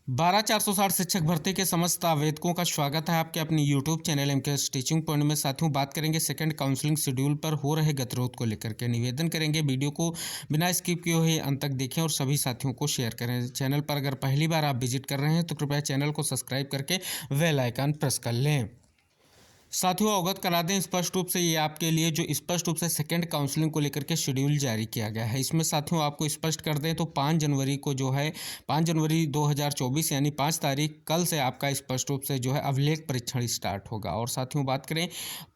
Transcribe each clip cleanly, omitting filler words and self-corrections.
12,460 शिक्षक भर्ती के समस्त आवेदकों का स्वागत है आपके अपनी YouTube channel MKS teaching point में। साथियों, बात करेंगे सेकंड काउंसलिंग शेड्यूल पर हो रहे गतिरोध को लेकर के। निवेदन करेंगे वीडियो को बिना स्किप किए हुए अंत तक देखें और सभी साथियों को शेयर करें। चैनल पर अगर पहली बार आप विजिट कर रहे हैं तो कृपया चैनल को सब्सक्राइब करके बेल आइकन प्रेस कर लें। साथियों, अवगत करा दें स्पष्ट रूप से ये आपके लिए जो स्पष्ट रूप से सेकंड काउंसलिंग को लेकर के शेड्यूल जारी किया गया है। इसमें साथियों आपको स्पष्ट कर दें तो 5 जनवरी को जो है 5 जनवरी 2024 यानी 5 तारीख कल से आपका स्पष्ट रूप से जो है अभिलेख परीक्षण स्टार्ट होगा। और साथियों बात करें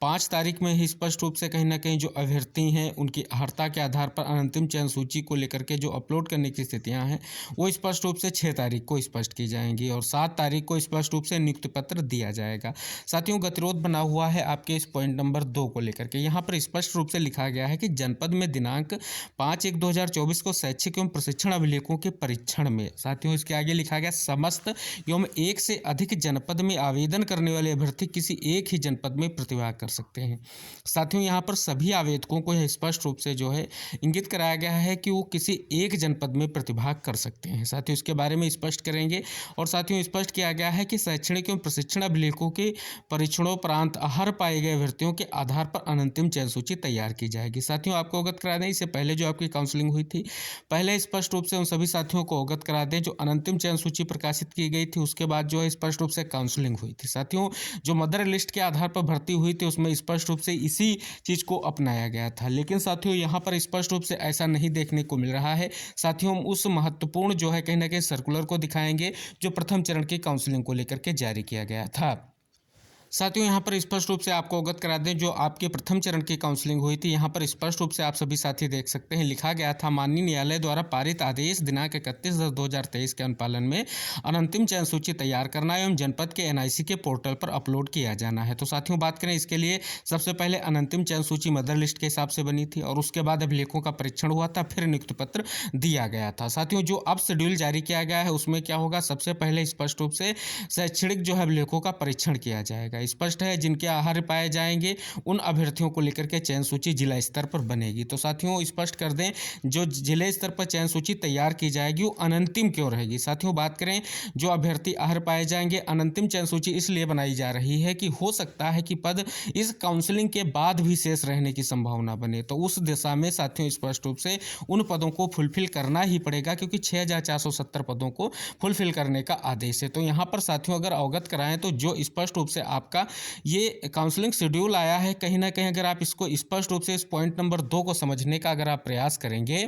5 तारीख में ही स्पष्ट रूप से कहीं ना कहीं जो अभ्यर्थी हैं उनकी अर्हता के आधार पर अंतिम चयन सूची को लेकर के जो अपलोड करने की स्थितियाँ हैं वो स्पष्ट रूप से 6 तारीख को स्पष्ट की जाएंगी और 7 तारीख को स्पष्ट रूप से नियुक्ति पत्र दिया जाएगा। साथियों, गतिरोध बना हुआ है आपके इस पॉइंट नंबर 2 को लेकर के। यहाँ पर स्पष्ट रूप से लिखा गया है कि जनपद में दिनांक 5/1/2024 को शैक्षिक एवं प्रशिक्षण अभिलेखों के परीक्षण में, साथियों इसके आगे लिखा गया समस्त एवं एक से अधिक जनपद में आवेदन करने वाले अभ्यर्थी किसी एक ही जनपद में प्रतिभाग कर सकते हैं। साथियों, यहाँ पर सभी आवेदकों को यह स्पष्ट रूप से जो है इंगित कराया गया है कि वो किसी एक जनपद में प्रतिभाग कर सकते हैं। साथियों, इसके बारे में स्पष्ट करेंगे और साथियों स्पष्ट किया गया है कि शैक्षणिक एवं प्रशिक्षण अभिलेखों के परीक्षणोपरांत हर पाए गए अभ्यर्थियों के आधार पर अंतिम चयन सूची तैयार की जाएगी। साथियों, आपको अवगत करा दें इससे पहले जो आपकी काउंसलिंग हुई थी, पहले स्पष्ट रूप से उन सभी साथियों को अवगत करा दें जो अंतिम चयन सूची प्रकाशित की गई थी उसके बाद जो है स्पष्ट रूप से काउंसलिंग हुई थी। साथियों, जो मदर लिस्ट के आधार पर भर्ती हुई थी उसमें स्पष्ट रूप से इसी चीज को अपनाया गया था, लेकिन साथियों यहाँ पर स्पष्ट रूप से ऐसा नहीं देखने को मिल रहा है। साथियों, हम उस महत्वपूर्ण जो है कहीं ना कहीं सर्कुलर को दिखाएंगे जो प्रथम चरण की काउंसलिंग को लेकर के जारी किया गया था। साथियों, यहाँ पर स्पष्ट रूप से आपको अवगत करा दें जो आपके प्रथम चरण की काउंसलिंग हुई थी, यहाँ पर स्पष्ट रूप से आप सभी साथी देख सकते हैं लिखा गया था माननीय न्यायालय द्वारा पारित आदेश दिनांक 31/10/2023 के अनुपालन में अंतिम चयन सूची तैयार करना एवं जनपद के NIC के पोर्टल पर अपलोड किया जाना है। तो साथियों बात करें इसके लिए सबसे पहले अंतिम चयन सूची मदर लिस्ट के हिसाब से बनी थी और उसके बाद अभिलेखों का परीक्षण हुआ था, फिर नियुक्ति पत्र दिया गया था। साथियों, जो अब शेड्यूल जारी किया गया है उसमें क्या होगा, सबसे पहले स्पष्ट रूप से शैक्षणिक जो है अभिलेखों का परीक्षण किया जाएगा। स्पष्ट है जिनके आहार पाए जाएंगे उन अभ्यर्थियों को लेकर के चयन सूची जिला स्तर पर बनेगी। तो साथियों स्पष्ट कर दें जो जिले स्तर पर चयन सूची तैयार की जाएगी वो अनंतिम क्यों रहेगी। साथियों बात करें जो अभ्यर्थी आहार पाए जाएंगे, अनंतिम चयन सूची इसलिए बनाई जा रही है कि हो सकता है कि पद इस काउंसलिंग के बाद भी शेष रहने की संभावना बने, तो उस दिशा में साथियों स्पष्ट रूप से उन पदों को फुलफिल करना ही पड़ेगा क्योंकि 6,470 पदों को फुलफिल करने का आदेश है। तो यहाँ पर साथियों अगर अवगत कराएं तो जो स्पष्ट रूप से आपका ये काउंसलिंग शेड्यूल आया है, कहीं ना कहीं अगर आप इसको स्पष्ट रूप से इस पॉइंट नंबर 2 को समझने का अगर आप प्रयास करेंगे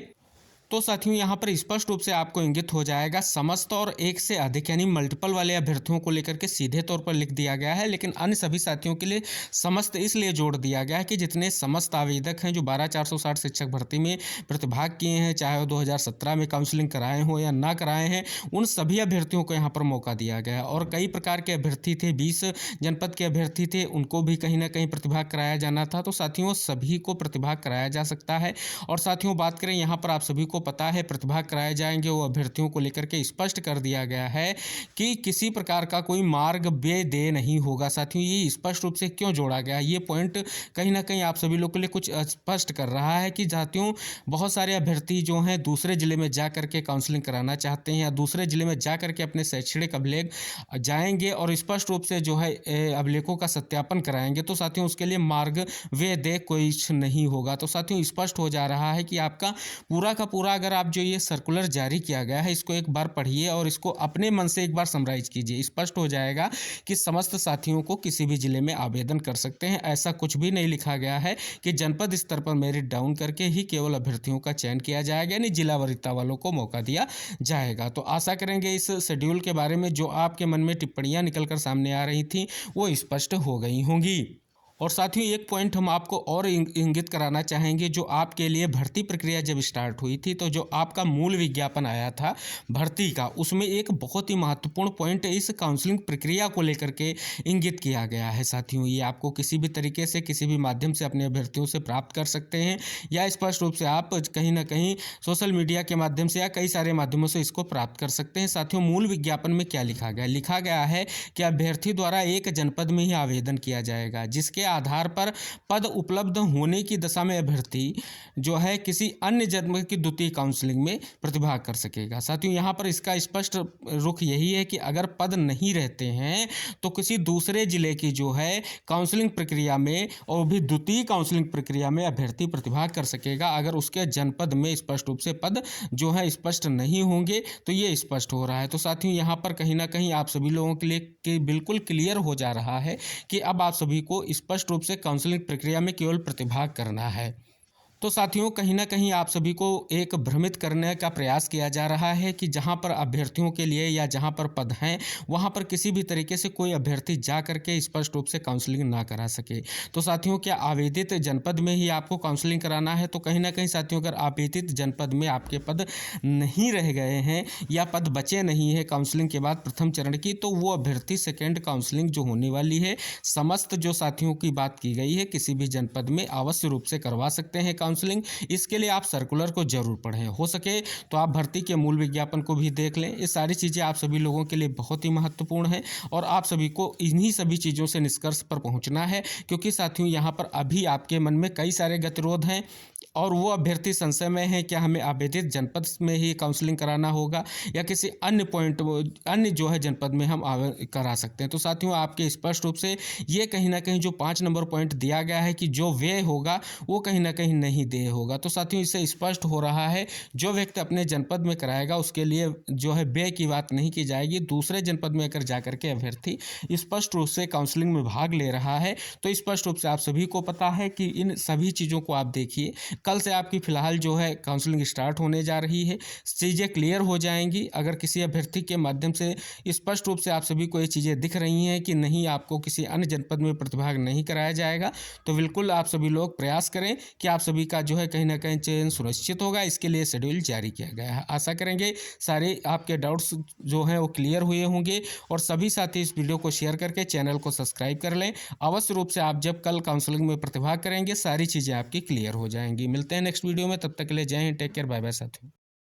तो साथियों यहाँ पर स्पष्ट रूप से आपको इंगित हो जाएगा समस्त और एक से अधिक यानी मल्टीपल वाले अभ्यर्थियों को लेकर के सीधे तौर पर लिख दिया गया है, लेकिन अन्य सभी साथियों के लिए समस्त इसलिए जोड़ दिया गया है कि जितने समस्त आवेदक हैं जो 12,460 शिक्षक भर्ती में प्रतिभाग किए हैं, चाहे वो 2017 में काउंसलिंग कराए हों या ना कराए हैं, उन सभी अभ्यर्थियों को यहाँ पर मौका दिया गया है। और कई प्रकार के अभ्यर्थी थे, 20 जनपद के अभ्यर्थी थे, उनको भी कहीं ना कहीं प्रतिभाग कराया जाना था। तो साथियों सभी को प्रतिभाग कराया जा सकता है। और साथियों बात करें यहाँ पर आप सभी को पता है प्रतिभाग कराए जाएंगे वो अभ्यर्थियों को लेकर के स्पष्ट कर दिया गया है कि किसी प्रकार का कोई मार्ग व्यय नहीं होगा। साथियों ये स्पष्ट रूप से क्यों जोड़ा गया है, ये पॉइंट कहीं ना कहीं आप सभी लोग के लिए कुछ स्पष्ट कर रहा है कि साथियों बहुत सारे अभ्यर्थी जो हैं दूसरे जिले में जा करके काउंसलिंग कराना चाहते हैं या दूसरे जिले में जा करके अपने शैक्षणिक अभिलेख जाएंगे और स्पष्ट रूप से जो है अभिलेखों का सत्यापन कराएंगे, तो साथियों उसके लिए मार्ग व्यय कुछ नहीं होगा। तो साथियों स्पष्ट हो जा रहा है कि आपका पूरा का पूरा अगर आप जो ये सर्कुलर जारी किया गया है इसको एक बार पढ़िए और इसको अपने मन से एक बार समराइज कीजिए, स्पष्ट हो जाएगा कि समस्त साथियों को किसी भी जिले में आवेदन कर सकते हैं। ऐसा कुछ भी नहीं लिखा गया है कि जनपद स्तर पर मेरिट डाउन करके ही केवल अभ्यर्थियों का चयन किया जाएगा, यानी जिला वरीयता वालों को मौका दिया जाएगा। तो आशा करेंगे इस शेड्यूल के बारे में जो आपके मन में टिप्पणियां निकलकर सामने आ रही थी वो स्पष्ट हो गई होंगी। और साथियों एक पॉइंट हम आपको और इंगित कराना चाहेंगे, जो आपके लिए भर्ती प्रक्रिया जब स्टार्ट हुई थी तो जो आपका मूल विज्ञापन आया था भर्ती का, उसमें एक बहुत ही महत्वपूर्ण पॉइंट इस काउंसलिंग प्रक्रिया को लेकर के इंगित किया गया है। साथियों ये आपको किसी भी तरीके से किसी भी माध्यम से अपने अभ्यर्थियों से प्राप्त कर सकते हैं या स्पष्ट रूप से आप कहीं ना कहीं सोशल मीडिया के माध्यम से या कई सारे माध्यमों से इसको प्राप्त कर सकते हैं। साथियों मूल विज्ञापन में क्या लिखा गया है कि अभ्यर्थी द्वारा एक जनपद में ही आवेदन किया जाएगा जिसके आधार पर पद उपलब्ध होने की दशा में अभ्यर्थी जो है किसी अन्य जन्म की द्वितीय काउंसलिंग में प्रतिभाग कर सकेगा। साथियों, यहाँ पर इसका स्पष्ट रुख यही है कि अगर पद नहीं रहते हैं तो किसी दूसरे जिले की जो है काउंसलिंग प्रक्रिया में और भी द्वितीय काउंसलिंग प्रक्रिया में अभ्यर्थी प्रतिभाग कर सकेगा। अगर उसके जनपद में स्पष्ट रूप से पद जो है स्पष्ट नहीं होंगे तो ये स्पष्ट हो रहा है। तो साथियों, यहाँ पर कहीं ना कहीं आप सभी लोगों के लिए कि बिल्कुल क्लियर हो जा रहा है कि अब आप सभी को स्पष्ट रूप से काउंसलिंग प्रक्रिया में केवल प्रतिभाग करना है। तो साथियों, कहीं ना कहीं आप सभी को एक भ्रमित करने का प्रयास किया जा रहा है कि जहां पर अभ्यर्थियों के लिए या जहां पर पद हैं वहां पर किसी भी तरीके से कोई अभ्यर्थी जा करके स्पष्ट रूप से काउंसलिंग ना करा सके। तो साथियों, क्या आवेदित जनपद में ही आपको काउंसलिंग कराना है? तो कहीं ना कहीं साथियों, अगर आवेदित जनपद में आपके पद नहीं रह गए हैं या पद बचे नहीं है काउंसलिंग के बाद प्रथम चरण की, तो वो अभ्यर्थी सेकेंड काउंसलिंग जो होने वाली है समस्त जो साथियों की बात की गई है किसी भी जनपद में अवश्य रूप से करवा सकते हैं काउंसलिंग। इसके लिए आप सर्कुलर को जरूर पढ़ें, हो सके तो आप भर्ती के मूल विज्ञापन को भी देख लें। ये सारी चीज़ें आप सभी लोगों के लिए बहुत ही महत्वपूर्ण है और आप सभी को इन्हीं सभी चीज़ों से निष्कर्ष पर पहुंचना है, क्योंकि साथियों यहाँ पर अभी आपके मन में कई सारे गतिरोध हैं और वो अभ्यर्थी संशय में है क्या हमें आवेदित जनपद में ही काउंसलिंग कराना होगा या किसी अन्य जो है जनपद में हम करा सकते हैं। तो साथियों, आपके स्पष्ट रूप से ये कहीं ना कहीं जो 5 नंबर पॉइंट दिया गया है कि जो व्यय होगा वो कहीं ना कहीं नहीं देय होगा। तो साथियों, इससे स्पष्ट हो रहा है जो व्यक्ति अपने जनपद में कराएगा उसके लिए जो है व्यय की बात नहीं की जाएगी। दूसरे जनपद में अगर जाकर के अभ्यर्थी स्पष्ट रूप से काउंसलिंग में भाग ले रहा है तो स्पष्ट रूप से आप सभी को पता है कि इन सभी चीज़ों को आप देखिए। कल से आपकी फिलहाल जो है काउंसलिंग स्टार्ट होने जा रही है, चीज़ें क्लियर हो जाएंगी। अगर किसी अभ्यर्थी के माध्यम से स्पष्ट रूप से आप सभी को ये चीज़ें दिख रही हैं कि नहीं, आपको किसी अन्य जनपद में प्रतिभाग नहीं कराया जाएगा, तो बिल्कुल आप सभी लोग प्रयास करें कि आप सभी का जो है कहीं ना कहीं चयन सुनिश्चित होगा। इसके लिए शेड्यूल जारी किया गया है। आशा करेंगे सारे आपके डाउट्स जो हैं वो क्लियर हुए होंगे और सभी साथी इस वीडियो को शेयर करके चैनल को सब्सक्राइब कर लें। अवश्य रूप से आप जब कल काउंसलिंग में प्रतिभाग करेंगे सारी चीज़ें आपकी क्लियर हो जाएंगी। मिलते हैं नेक्स्ट वीडियो में, तब तक के लिए Jai Hind, take care, bye bye साथियों।